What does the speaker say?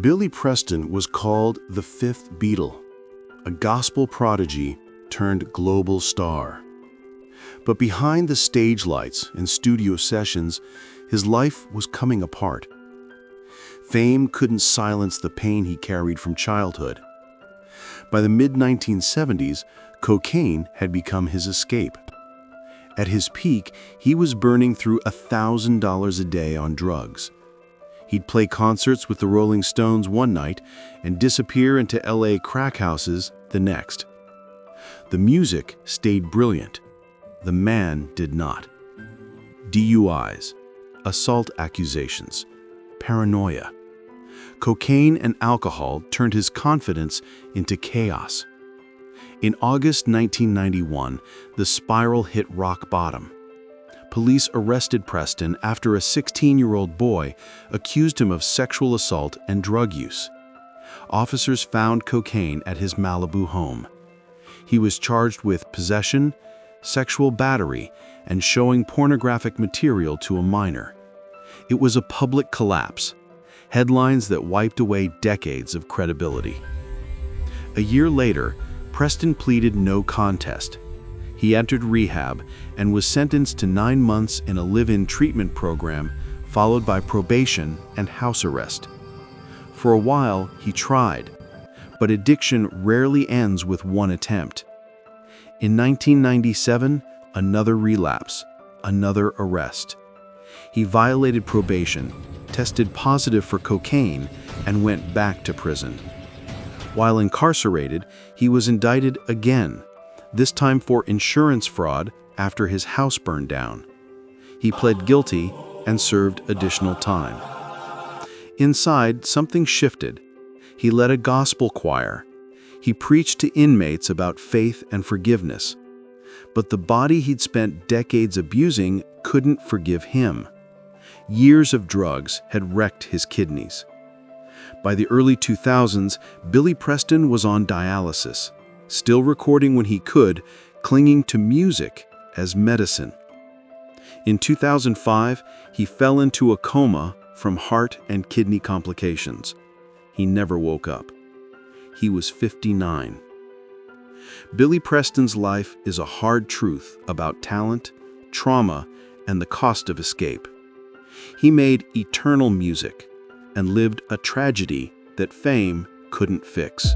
Billy Preston was called the fifth Beatle, a gospel prodigy turned global star. But behind the stage lights and studio sessions, his life was coming apart. Fame couldn't silence the pain he carried from childhood. By the mid-1970s, cocaine had become his escape. At his peak, he was burning through $1,000 a day on drugs. He'd play concerts with the Rolling Stones one night and disappear into LA crack houses the next. The music stayed brilliant. The man did not. DUIs, assault accusations, paranoia. Cocaine and alcohol turned his confidence into chaos. In August 1991, the spiral hit rock bottom. Police arrested Preston after a 16-year-old boy accused him of sexual assault and drug use. Officers found cocaine at his Malibu home. He was charged with possession, sexual battery, and showing pornographic material to a minor. It was a public collapse, headlines that wiped away decades of credibility. A year later, Preston pleaded no contest. He entered rehab and was sentenced to 9 months in a live-in treatment program, followed by probation and house arrest. For a while, he tried, but addiction rarely ends with one attempt. In 1997, another relapse, another arrest. He violated probation, tested positive for cocaine, and went back to prison. While incarcerated, he was indicted again, this time for insurance fraud after his house burned down. He pled guilty and served additional time. Inside, something shifted. He led a gospel choir. He preached to inmates about faith and forgiveness. But the body he'd spent decades abusing couldn't forgive him. Years of drugs had wrecked his kidneys. By the early 2000s, Billy Preston was on dialysis, still recording when he could, clinging to music as medicine. In 2005, he fell into a coma from heart and kidney complications. He never woke up. He was 59. Billy Preston's life is a hard truth about talent, trauma, and the cost of escape. He made eternal music and lived a tragedy that fame couldn't fix.